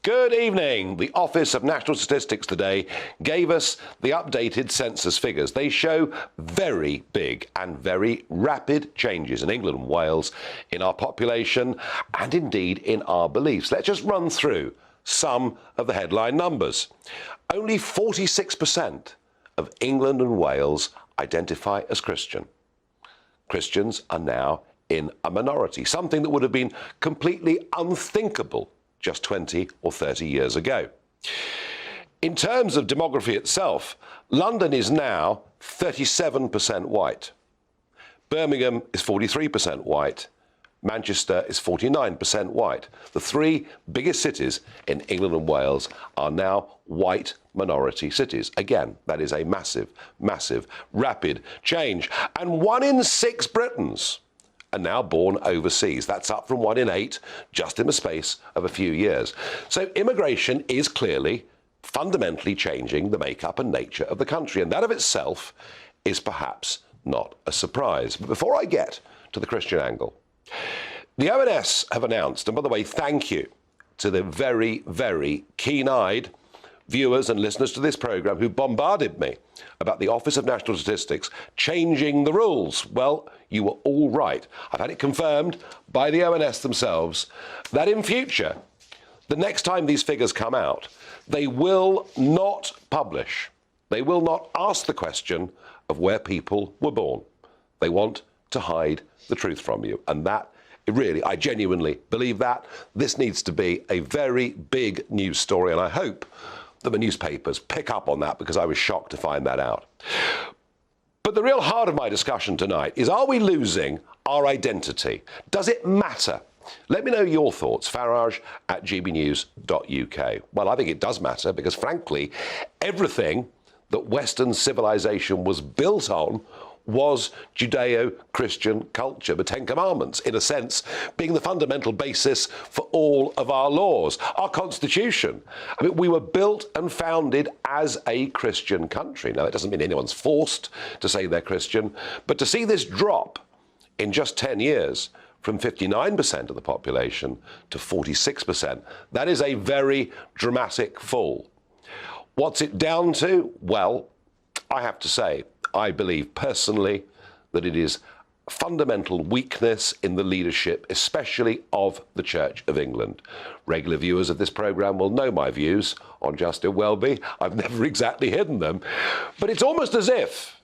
Good evening. The Office of National Statistics today gave us the updated census figures. They show very big and very rapid changes in England and Wales, in our population and indeed in our beliefs. Let's just run through some of the headline numbers. Only 46% of England and Wales identify as Christian. Christians are now in a minority, something that would have been completely unthinkable just 20 or 30 years ago. In terms of demography itself, London is now 37% white. Birmingham is 43% white. Manchester is 49% white. The three biggest cities in England and Wales are now white minority cities. Again, that is a massive, massive, rapid change. And 1 in 6 Britons are now born overseas. That's up from 1 in 8 just in the space of a few years. So immigration is clearly fundamentally changing the makeup and nature of the country, and that of itself is perhaps not a surprise. But before I get to the Christian angle, the ONS have announced, and by the way, thank you to the very, very keen-eyed viewers and listeners to this programme who bombarded me about the Office of National Statistics changing the rules. Well, you were all right. I've had it confirmed by the ONS themselves that in future, the next time these figures come out, they will not publish. They will not ask the question of where people were born. They want to hide the truth from you. And that, really, I genuinely believe that. This needs to be a very big news story, and I hope that the newspapers pick up on that, because I was shocked to find that out. But the real heart of my discussion tonight is, are we losing our identity? Does it matter? Let me know your thoughts, farage@gbnews.uk. Well, I think it does matter, because frankly, everything that Western civilization was built on was Judeo-Christian culture, the Ten Commandments, in a sense, being the fundamental basis for all of our laws. Our Constitution, I mean, we were built and founded as a Christian country. Now, that doesn't mean anyone's forced to say they're Christian, but to see this drop in just 10 years from 59% of the population to 46%, that is a very dramatic fall. What's it down to? Well, I have to say, I believe personally that it is fundamental weakness in the leadership, especially of the Church of England. Regular viewers of this programme will know my views on Justin Welby. I've never exactly hidden them. But it's almost as if,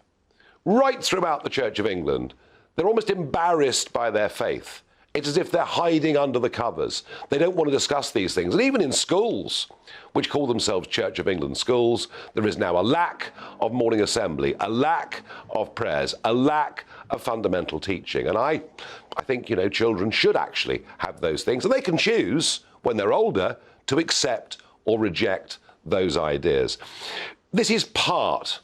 right throughout the Church of England, they're almost embarrassed by their faith. It's as if they're hiding under the covers. They don't want to discuss these things. And even in schools, which call themselves Church of England schools, there is now a lack of morning assembly, a lack of prayers, a lack of fundamental teaching. And I think, children should actually have those things. And they can choose, when they're older, to accept or reject those ideas. This is part,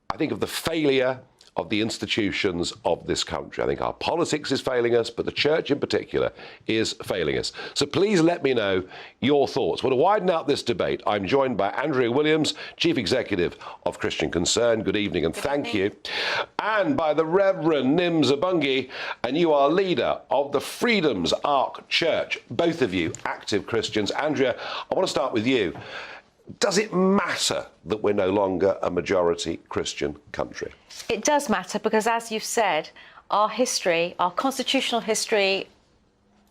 I think, of the failure of the institutions of this country. I think our politics is failing us, but the church in particular is failing us. So please let me know your thoughts. Well, to widen out this debate, I'm joined by Andrea Williams, Chief Executive of Christian Concern. Good evening and thank you. And by the Reverend Nim Zabungi, and you are leader of the Freedom's Ark Church. Both of you active Christians. Andrea, I want to start with you. Does it matter that we're no longer a majority Christian country? It does matter, because, as you've said, our history, our constitutional history,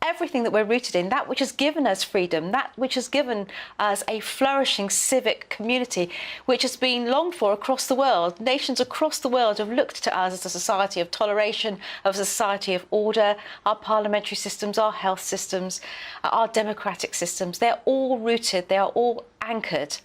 everything that we're rooted in, that which has given us freedom, that which has given us a flourishing civic community, which has been longed for across the world. Nations across the world have looked to us as a society of toleration, as a society of order. Our parliamentary systems, our health systems, our democratic systems, they're all rooted, they are all anchored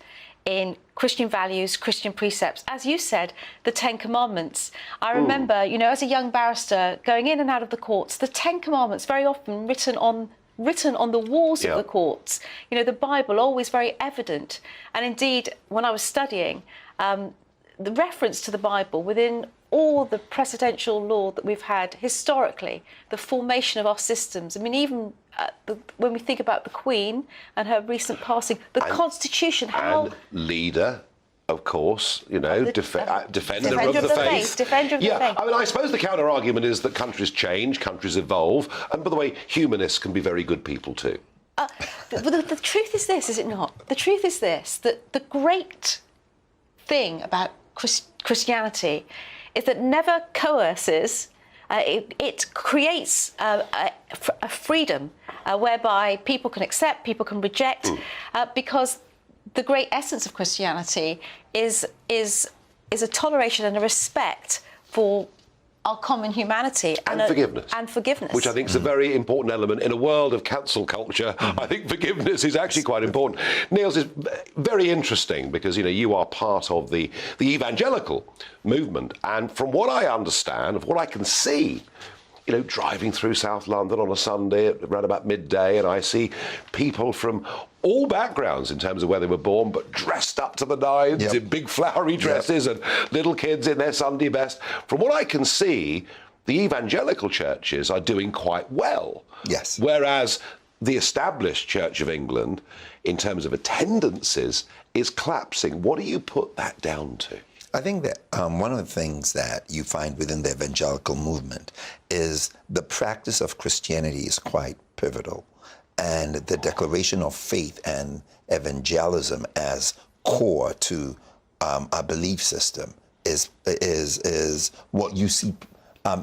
in Christian values, Christian precepts. As you said, the Ten Commandments. I remember, as a young barrister going in and out of the courts, the Ten Commandments very often written on the walls of the courts. The Bible always very evident. And indeed, when I was studying, the reference to the Bible within all the precedential law that we've had historically, the formation of our systems. I mean, even when we think about the Queen and her recent passing, the Constitution, how... And leader, of course, defender of the faith. Defender of the faith. I mean, I suppose the counter-argument is that countries change, countries evolve, and by the way, humanists can be very good people too. The truth is this, is it not? The truth is this, that the great thing about Christianity is that never coerces. It creates a freedom whereby people can accept, people can reject, because the great essence of Christianity is a toleration and a respect for our common humanity and forgiveness. And forgiveness. Which I think is a very important element. In a world of cancel culture, I think forgiveness is actually quite important. Niels, is very interesting because, you are part of the evangelical movement. And from what I understand, of what I can see, driving through South London on a Sunday around about midday, and I see people from all backgrounds in terms of where they were born, but dressed up to the nines in big flowery dresses and little kids in their Sunday best. From what I can see, the evangelical churches are doing quite well. Yes. Whereas the established Church of England, in terms of attendances, is collapsing. What do you put that down to? I think that one of the things that you find within the evangelical movement is the practice of Christianity is quite pivotal. And the declaration of faith and evangelism as core to our belief system is what you see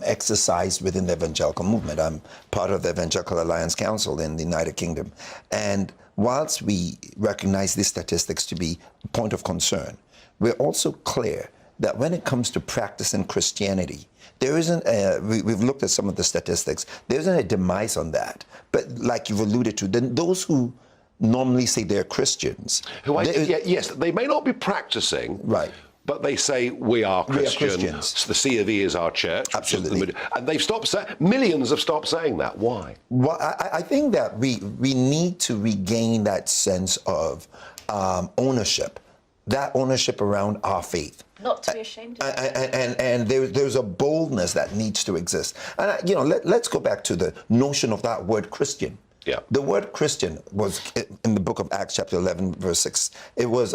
exercised within the evangelical movement. I'm part of the Evangelical Alliance Council in the United Kingdom. And whilst we recognize these statistics to be a point of concern, we're also clear that when it comes to practicing Christianity, there isn't we've looked at some of the statistics, there isn't a demise on that. But like you've alluded to, then those who normally say they're Christians. Yes, they may not be practicing. Right. But they say we are Christians. So the C of E is our church. Absolutely. And they've stopped millions have stopped saying that. Why? Well, I think that we need to regain that sense of ownership. That ownership around our faith. Not to be ashamed of. And there's a boldness that needs to exist. And, let's go back to the notion of that word Christian. Yeah. The word Christian was in the book of Acts chapter 11, verse 6. It was,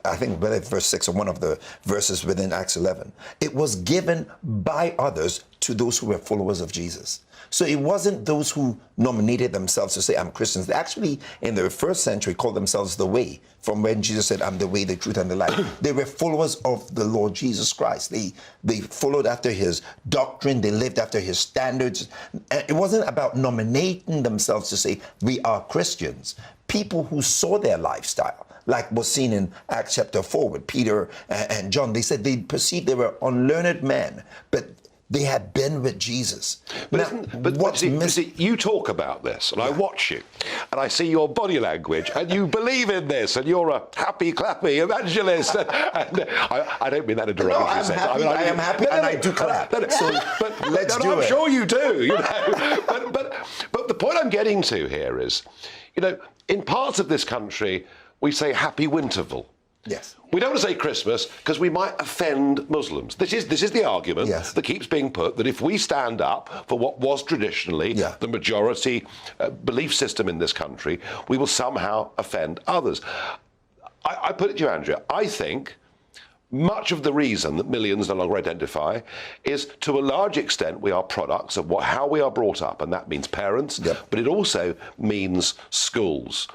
I think verse 6 or one of the verses within Acts 11. It was given by others to those who were followers of Jesus. So it wasn't those who nominated themselves to say, I'm Christians. They actually, in the first century, called themselves the Way, from when Jesus said, I'm the way, the truth, and the life. They were followers of the Lord Jesus Christ. They followed after his doctrine. They lived after his standards. And it wasn't about nominating themselves to say, we are Christians. People who saw their lifestyle, like was seen in Acts chapter 4 with Peter and John, they said they perceived they were unlearned men, but they had been with Jesus. But see, you talk about this, and I watch you, and I see your body language, and you believe in this, and you're a happy, clappy evangelist. And I don't mean that in a derogatory sense. I am happy, and I do clap. So let's do it. I'm sure you do. But the point I'm getting to here is, in parts of this country, we say Happy Winterval. Yes. We don't want to say Christmas because we might offend Muslims. This is the argument that keeps being put, that if we stand up for what was traditionally the majority belief system in this country, we will somehow offend others. I put it to you, Andrea, I think much of the reason that millions no longer identify is, to a large extent, we are products of how we are brought up, and that means parents, but it also means schools.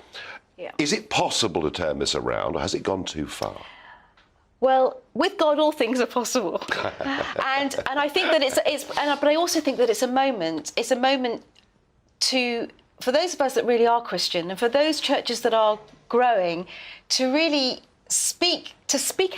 Yeah. Is it possible to turn this around, or has it gone too far? Well, with God, all things are possible, and I think that but I also think that it's a moment. It's a moment for those of us that really are Christian, and for those churches that are growing, to really speak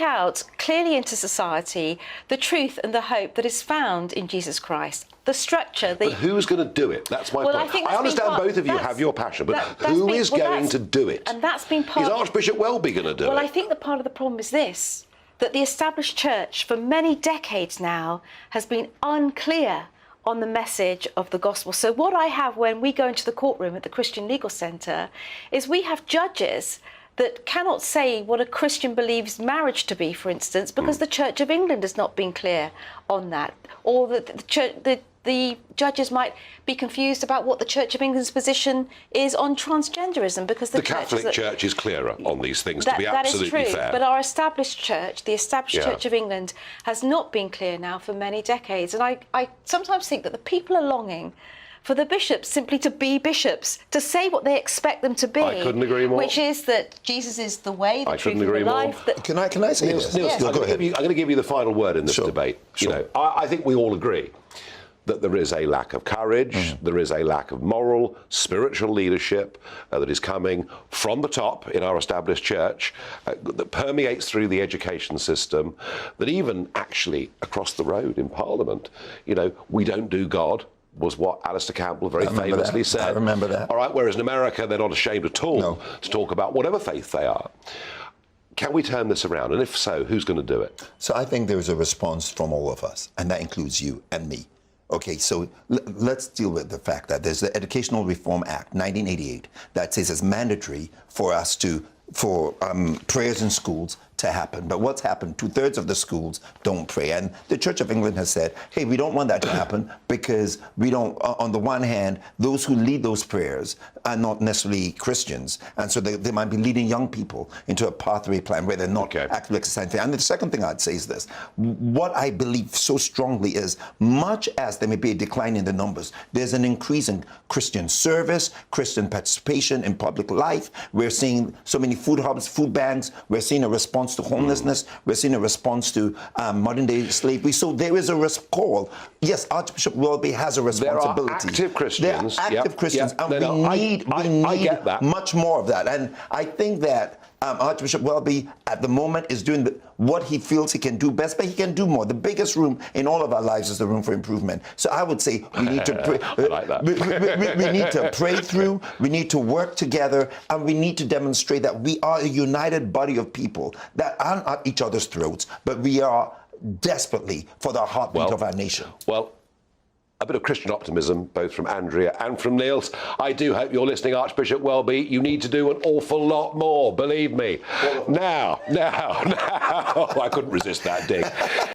out clearly into society the truth and the hope that is found in Jesus Christ. The structure. But who's going to do it? That's my point. I understand both of you have your passion, but who is going to do it? And that's been part. Is Archbishop Welby going to do it? Well, I think that part of the problem is this: that the established church for many decades now has been unclear on the message of the gospel. So what I have when we go into the courtroom at the Christian Legal Centre is we have judges that cannot say what a Christian believes marriage to be, for instance, because the Church of England has not been clear on that, or that the judges might be confused about what the Church of England's position is on transgenderism, because the Catholic Church is clearer on these things, to be absolutely fair. That is true, fair. but our established church, the established Church of England, has not been clear now for many decades. And I sometimes think that the people are longing for the bishops simply to be bishops, to say what they expect them to be. I couldn't agree more. Which is that Jesus is the way, the truth, and the life. Can I say this? Niels, Yes. I'm going to give you the final word in this debate. Sure. You know, I think we all agree that there is a lack of courage, there is a lack of moral, spiritual leadership that is coming from the top in our established church, that permeates through the education system, that even actually across the road in Parliament, you know, we don't do God, was what Alistair Campbell very famously said. I remember that. All right, whereas in America, they're not ashamed at all to talk about whatever faith they are. Can we turn this around? And if so, who's going to do it? So I think there's a response from all of us, and that includes you and me. Okay, so let's deal with the fact that there's the Educational Reform Act, 1988, that says it's mandatory for us for prayers in schools to happen. But what's happened? 2/3 of the schools don't pray. And the Church of England has said, hey, we don't want that to happen because we don't, on the one hand, those who lead those prayers are not necessarily Christians. And so they might be leading young people into a pathway plan where they're not actively exercising. And the second thing I'd say is this. What I believe so strongly is, much as there may be a decline in the numbers, there's an increase in Christian service, Christian participation in public life. We're seeing so many food hubs, food banks. We're seeing a response to homelessness. We're seeing a response to modern-day slavery. So there is a call. Yes, Archbishop Welby has a responsibility. There are active Christians. There are active Christians, and we need much more of that. And I think that Archbishop Welby at the moment is doing what he feels he can do best, but he can do more. The biggest room in all of our lives is the room for improvement. So I would say we need to pray. I like that. we need to pray through, we need to work together, and we need to demonstrate that we are a united body of people that aren't at each other's throats, but we are desperately for the heartbeat of our nation. Well, a bit of Christian optimism, both from Andrea and from Niels. I do hope you're listening, Archbishop Welby. You need to do an awful lot more, believe me. Now, I couldn't resist that dig.